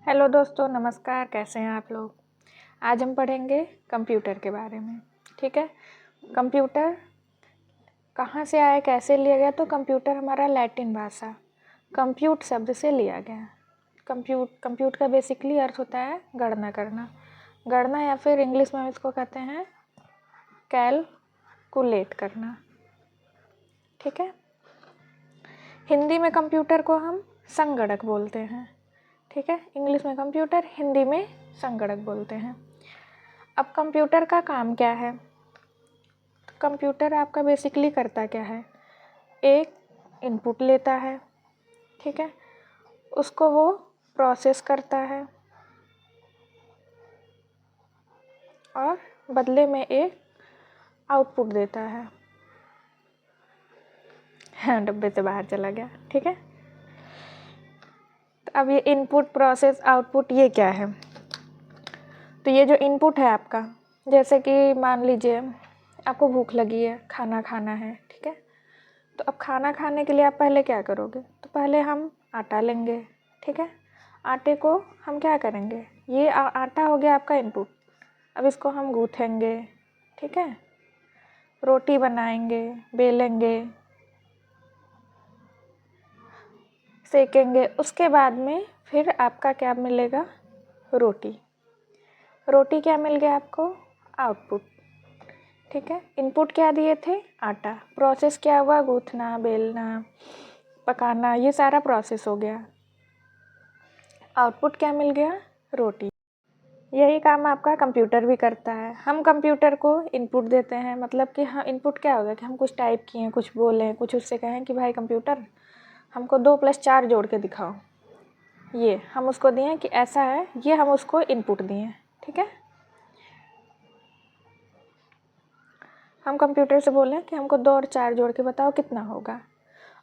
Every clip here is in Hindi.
हेलो दोस्तों, नमस्कार। कैसे हैं आप लोग। आज हम पढ़ेंगे कंप्यूटर के बारे में। ठीक है। कंप्यूटर कहाँ से आया, कैसे लिया गया। तो कंप्यूटर हमारा लैटिन भाषा कंप्यूट शब्द से लिया गया। कंप्यूट का बेसिकली अर्थ होता है गणना करना। गणना या फिर इंग्लिश में हम इसको कहते हैं कैलकुलेट करना। ठीक है। हिंदी में कंप्यूटर को हम संगणक बोलते हैं। ठीक है। इंग्लिश में कंप्यूटर, हिंदी में संगणक बोलते हैं। अब कंप्यूटर का काम क्या है। तो कंप्यूटर आपका बेसिकली करता क्या है, एक इनपुट लेता है। ठीक है। उसको वो प्रोसेस करता है और बदले में एक आउटपुट देता है। हाँ, डब्बे से बाहर चला गया। ठीक है। तो अब ये इनपुट, प्रोसेस, आउटपुट ये क्या है। तो ये जो इनपुट है आपका, जैसे कि मान लीजिए आपको भूख लगी है, खाना खाना है। ठीक है। तो अब खाना खाने के लिए आप पहले क्या करोगे, तो पहले हम आटा लेंगे। ठीक है। आटे को हम क्या करेंगे, ये आटा हो गया आपका इनपुट। अब इसको हम गूँथेंगे। ठीक है। रोटी बनाएंगे, बेलेंगे, सेकेंगे। उसके बाद में फिर आपका क्या मिलेगा, रोटी। रोटी क्या मिल गया आपको, आउटपुट। ठीक है। इनपुट क्या दिए थे, आटा। प्रोसेस क्या हुआ, गूँथना, बेलना, पकाना, ये सारा प्रोसेस हो गया। आउटपुट क्या मिल गया, रोटी। यही काम आपका कंप्यूटर भी करता है। हम कंप्यूटर को इनपुट देते हैं, मतलब कि हाँ, इनपुट क्या होगा कि हम कुछ टाइप किए, कुछ बोलें, कुछ उससे कहें कि भाई कंप्यूटर हमको 2 + 4 जोड़ के दिखाओ। ये हम उसको दिए कि ऐसा है, ये हम उसको इनपुट दिए। ठीक है। हम कंप्यूटर से बोलें कि हमको 2 और 4 जोड़ के बताओ कितना होगा।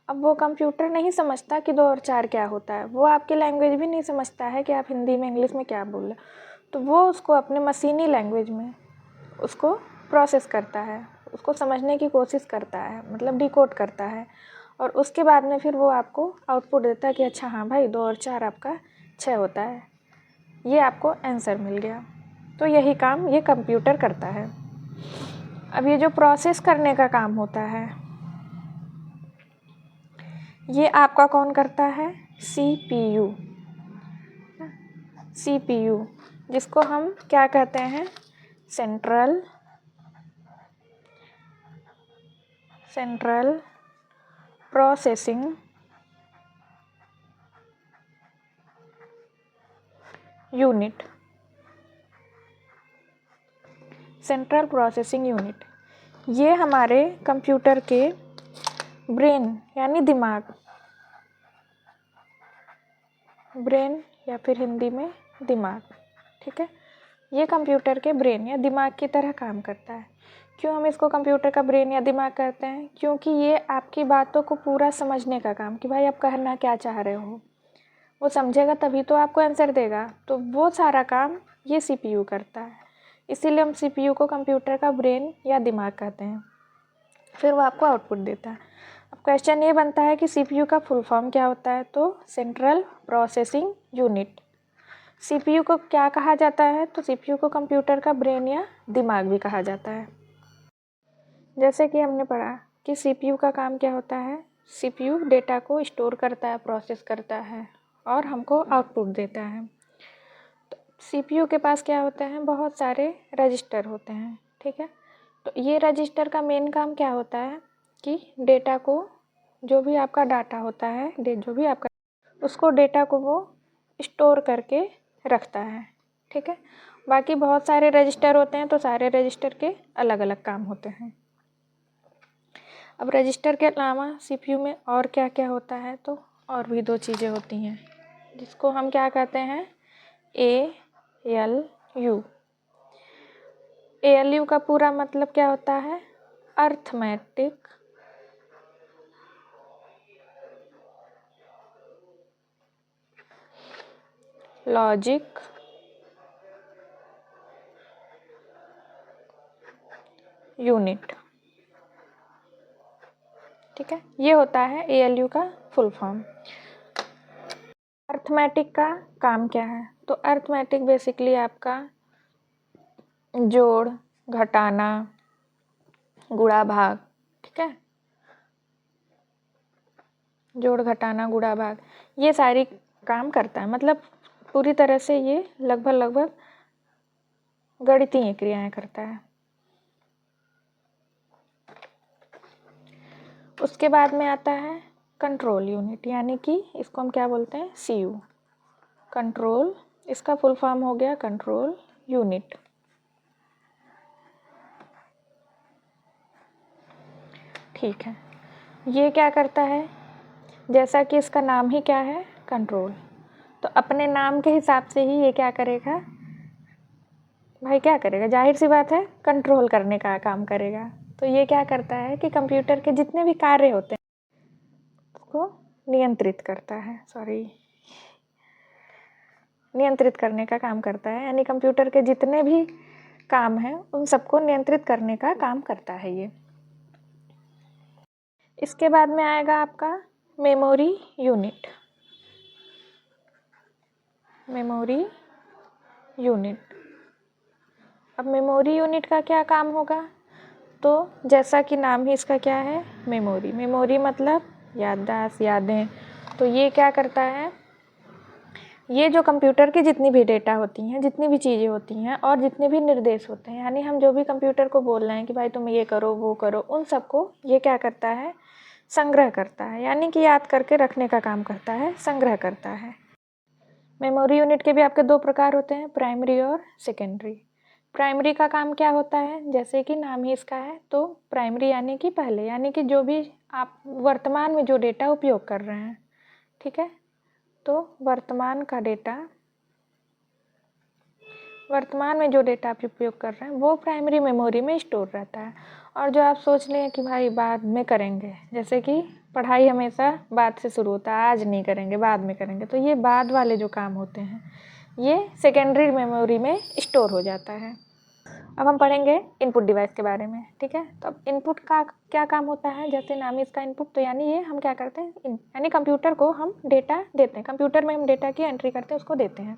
अब वो कंप्यूटर नहीं समझता कि 2 और 4 क्या होता है। वो आपकी लैंग्वेज भी नहीं समझता है कि आप हिंदी में, इंग्लिश में क्या बोल रहे हो। तो वो उसको अपने मशीनी लैंग्वेज में उसको प्रोसेस करता है, उसको समझने की कोशिश करता है, मतलब डिकोड करता है। और उसके बाद में फिर वो आपको आउटपुट देता है कि अच्छा हाँ भाई, 2 और 4 आपका 6 होता है। ये आपको आंसर मिल गया। तो यही काम ये कंप्यूटर करता है। अब ये जो प्रोसेस करने का काम होता है, ये आपका कौन करता है, CPU। CPU, जिसको हम क्या कहते हैं, central processing unit. Central processing unit ये हमारे कंप्यूटर के ब्रेन यानी दिमाग, ब्रेन या फिर हिंदी में दिमाग। ठीक है। ये कंप्यूटर के ब्रेन या दिमाग की तरह काम करता है। क्यों हम इसको कंप्यूटर का ब्रेन या दिमाग कहते हैं, क्योंकि ये आपकी बातों को पूरा समझने का काम, कि भाई आप कहना क्या चाह रहे हो, वो समझेगा तभी तो आपको आंसर देगा। तो वो सारा काम ये CPU करता है। इसीलिए हम CPU को कंप्यूटर का ब्रेन या दिमाग कहते हैं। फिर वो आपको आउटपुट देता है। अब क्वेश्चन ये बनता है कि CPU का फुल फॉर्म क्या होता है, तो सेंट्रल प्रोसेसिंग यूनिट। CPU को क्या कहा जाता है, तो CPU को कंप्यूटर का ब्रेन या दिमाग भी कहा जाता है। जैसे कि हमने पढ़ा कि CPU का काम क्या होता है, CPU डेटा को स्टोर करता है, प्रोसेस करता है और हमको आउटपुट देता है। तो CPU के पास क्या होते हैं, बहुत सारे रजिस्टर होते हैं। ठीक है। तो ये रजिस्टर का मेन काम क्या होता है कि डेटा को, जो भी आपका डाटा होता है, जो भी आपका, उसको डेटा को वो स्टोर करके रखता है। ठीक है। बाकी बहुत सारे रजिस्टर होते हैं, तो सारे रजिस्टर के अलग अलग काम होते हैं। अब रजिस्टर के अलावा CPU में और क्या क्या होता है, तो और भी 2 चीज़ें होती हैं, जिसको हम क्या कहते हैं, ALU। ALU का पूरा मतलब क्या होता है, अर्थमेटिक लॉजिक यूनिट। ठीक है। ये होता है ALU का फुल फॉर्म, अर्थमेटिक का काम क्या है? तो अर्थमेटिक बेसिकली आपका जोड़, घटाना, गुणा भाग, ठीक है, जोड़ घटाना गुणा भाग, ये सारी काम करता है। मतलब पूरी तरह से ये लगभग गणितीय क्रियाएं करता है। उसके बाद में आता है कंट्रोल यूनिट, यानी कि इसको हम क्या बोलते हैं? CU, control. इसका फुल फॉर्म हो गया कंट्रोल यूनिट। ठीक है, ये क्या करता है? जैसा कि इसका नाम ही क्या है? कंट्रोल। तो अपने नाम के हिसाब से ही ये क्या करेगा भाई? क्या करेगा? जाहिर सी बात है, कंट्रोल करने का काम करेगा। तो ये क्या करता है कि कंप्यूटर के जितने भी कार्य होते हैं उसको नियंत्रित करता है, नियंत्रित करने का काम करता है। यानी कंप्यूटर के जितने भी काम हैं उन सबको नियंत्रित करने का काम करता है ये। इसके बाद में आएगा आपका मेमोरी यूनिट। Memory unit. अब मेमोरी यूनिट का क्या काम होगा? तो जैसा कि नाम ही इसका क्या है? मेमोरी। मेमोरी मतलब याददाश्त, यादें। तो ये क्या करता है? ये जो कंप्यूटर की जितनी भी डेटा होती हैं, जितनी भी चीज़ें होती हैं और जितने भी निर्देश होते हैं, यानी हम जो भी कंप्यूटर को बोल रहे हैं कि भाई तुम ये करो वो करो, उन सबको ये क्या करता है? संग्रह करता है। यानी कि याद करके रखने का काम करता है, संग्रह करता है। मेमोरी यूनिट के भी आपके दो प्रकार होते हैं, प्राइमरी और सेकेंडरी। प्राइमरी का काम क्या होता है? जैसे कि नाम ही इसका है, तो प्राइमरी यानी कि पहले, यानी कि जो भी आप वर्तमान में जो डेटा उपयोग कर रहे हैं, ठीक है, तो वर्तमान में जो डेटा आप उपयोग कर रहे हैं वो प्राइमरी मेमोरी में स्टोर रहता है। और जो आप सोच लें कि भाई बाद में करेंगे, जैसे कि पढ़ाई हमेशा बाद से शुरू होता है, आज नहीं करेंगे बाद में करेंगे, तो ये बाद वाले जो काम होते हैं ये सेकेंडरी मेमोरी में स्टोर हो जाता है। अब हम पढ़ेंगे इनपुट डिवाइस के बारे में, ठीक है। तो अब इनपुट का क्या काम होता है? जैसे नाम ही इसका इनपुट, तो यानी ये हम क्या करते हैं, यानी कंप्यूटर को हम डेटा देते हैं, कंप्यूटर में हम डेटा की एंट्री करते हैं, उसको देते हैं।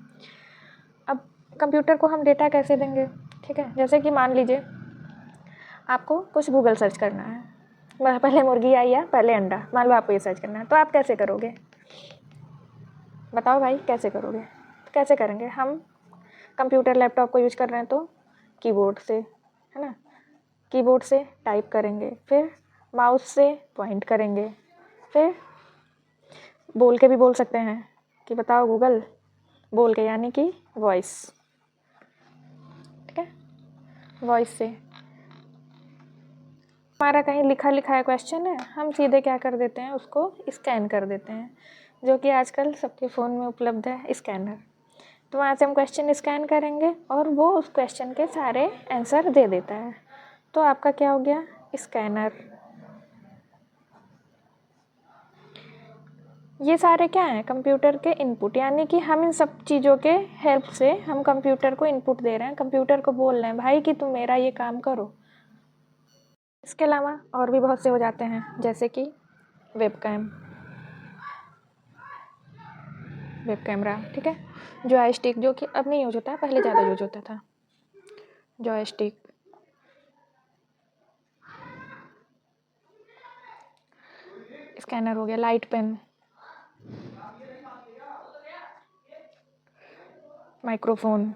अब कंप्यूटर को हम डेटा कैसे देंगे? ठीक है, जैसे कि मान लीजिए आपको कुछ गूगल सर्च करना है, पहले मुर्गी आई या पहले अंडा, मान लो आपको ये सर्च करना है, तो आप कैसे करोगे? बताओ भाई, कैसे करोगे? कैसे करेंगे? हम कंप्यूटर लैपटॉप को यूज कर रहे हैं तो कीबोर्ड से, है ना, कीबोर्ड से टाइप करेंगे, फिर माउस से पॉइंट करेंगे, फिर बोल के भी बोल सकते हैं कि बताओ गूगल, बोल के, यानी कि वॉइस, ठीक है, वॉइस से। हमारा कहीं लिखा है क्वेश्चन है, हम सीधे क्या कर देते हैं, उसको स्कैन कर देते हैं, जो कि आजकल सबके फ़ोन में उपलब्ध है स्कैनर। तो वहाँ से हम क्वेश्चन स्कैन करेंगे और वो उस क्वेश्चन के सारे आंसर दे देता है। तो आपका क्या हो गया? स्कैनर। ये सारे क्या हैं? कंप्यूटर के इनपुट, यानी कि हम इन सब चीज़ों के हेल्प से हम कंप्यूटर को इनपुट दे रहे हैं, कंप्यूटर को बोल रहे हैं भाई कि तुम मेरा ये काम करो। इसके अलावा और भी बहुत से हो जाते हैं, जैसे कि वेब कैमरा, ठीक है, जॉयस्टिक, जो कि अब नहीं यूज होता है, पहले ज़्यादा यूज होता था, जॉयस्टिक, स्कैनर हो गया, लाइट पेन, माइक्रोफोन,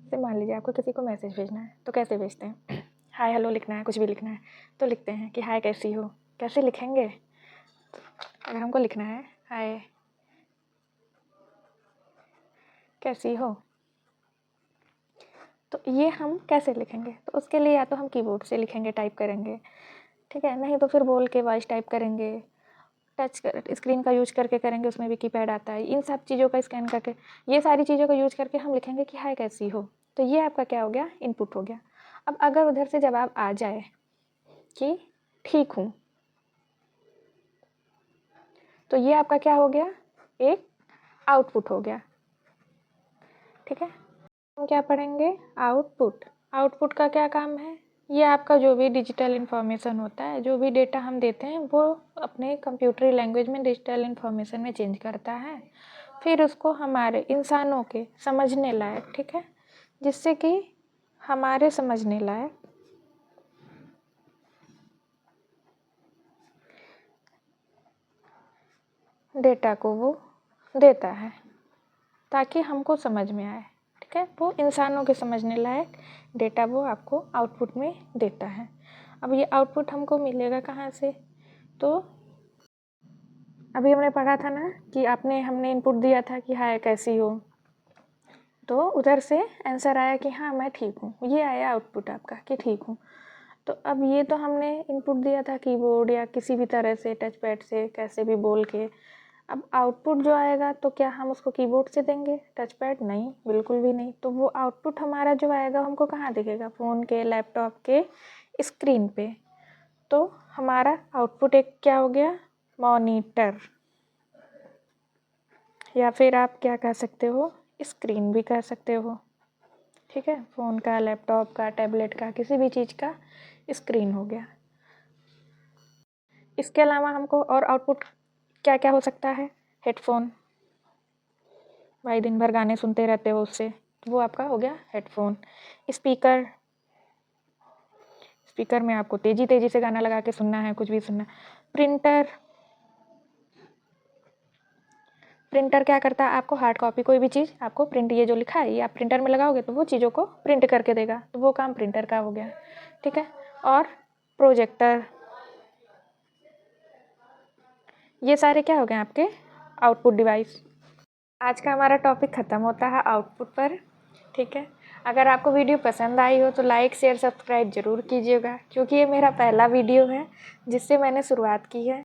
से मान लीजिए आपको किसी को मैसेज भेजना है तो कैसे भेजते हैं? हाय हेलो लिखना है, कुछ भी लिखना है तो लिखते हैं कि हाय कैसी हो। कैसे लिखेंगे? अगर हमको लिखना है हाय कैसी हो, तो ये हम कैसे लिखेंगे? तो उसके लिए या तो हम कीबोर्ड से लिखेंगे, टाइप करेंगे, ठीक है, नहीं तो फिर बोल के वॉइस टाइप करेंगे, टच स्क्रीन का यूज करके करेंगे, उसमें भी कीपैड आता है, इन सब चीज़ों का स्कैन करके, ये सारी चीज़ों का यूज करके हम लिखेंगे कि हाय कैसी हो। तो ये आपका क्या हो गया? इनपुट हो गया। अब अगर उधर से जवाब आ जाए कि ठीक हूँ, तो ये आपका क्या हो गया? एक आउटपुट हो गया, ठीक है। हम क्या पढ़ेंगे? आउटपुट। आउटपुट का क्या काम है? ये आपका जो भी डिजिटल इन्फॉर्मेशन होता है, जो भी डेटा हम देते हैं वो अपने कंप्यूटरी लैंग्वेज में डिजिटल इन्फॉर्मेशन में चेंज करता है, फिर उसको हमारे इंसानों के समझने लायक, ठीक है, जिससे कि हमारे समझने लायक डेटा को वो देता है ताकि हमको समझ में आए, ठीक है। वो इंसानों के समझने लायक डेटा वो आपको आउटपुट में देता है। अब ये आउटपुट हमको मिलेगा कहाँ से? तो अभी हमने पढ़ा था ना कि हमने इनपुट दिया था कि हाय कैसी हो, तो उधर से आंसर आया कि हाँ मैं ठीक हूँ, ये आया आउटपुट आपका कि ठीक हूँ। तो अब ये तो हमने इनपुट दिया था कीबोर्ड या किसी भी तरह से टच पैड से कैसे भी बोल के। अब आउटपुट जो आएगा तो क्या हम उसको कीबोर्ड से देंगे, टच पैड? नहीं, बिल्कुल भी नहीं। तो वो आउटपुट हमारा जो आएगा हमको कहाँ दिखेगा? फ़ोन के, लैपटॉप के स्क्रीन पे। तो हमारा आउटपुट एक क्या हो गया? मॉनिटर, या फिर आप क्या कह सकते हो, स्क्रीन भी कह सकते हो, ठीक है। फ़ोन का, लैपटॉप का, टैबलेट का, किसी भी चीज़ का स्क्रीन हो गया। इसके अलावा हमको और आउटपुट क्या क्या हो सकता है? हेडफोन, भाई दिन भर गाने सुनते रहते हो उससे, तो वो आपका हो गया हेडफोन। स्पीकर, स्पीकर में आपको तेज़ी तेज़ी से गाना लगा के सुनना है, कुछ भी सुनना। प्रिंटर, प्रिंटर क्या करता है? आपको हार्ड कॉपी कोई भी चीज़ आपको प्रिंट, ये जो लिखा है ये आप प्रिंटर में लगाओगे तो वो चीज़ों को प्रिंट करके देगा, तो वो काम प्रिंटर का हो गया, ठीक है। और प्रोजेक्टर, ये सारे क्या हो गए आपके आउटपुट डिवाइस। आज का हमारा टॉपिक ख़त्म होता है आउटपुट पर, ठीक है। अगर आपको वीडियो पसंद आई हो तो लाइक शेयर सब्सक्राइब ज़रूर कीजिएगा, क्योंकि ये मेरा पहला वीडियो है जिससे मैंने शुरुआत की है।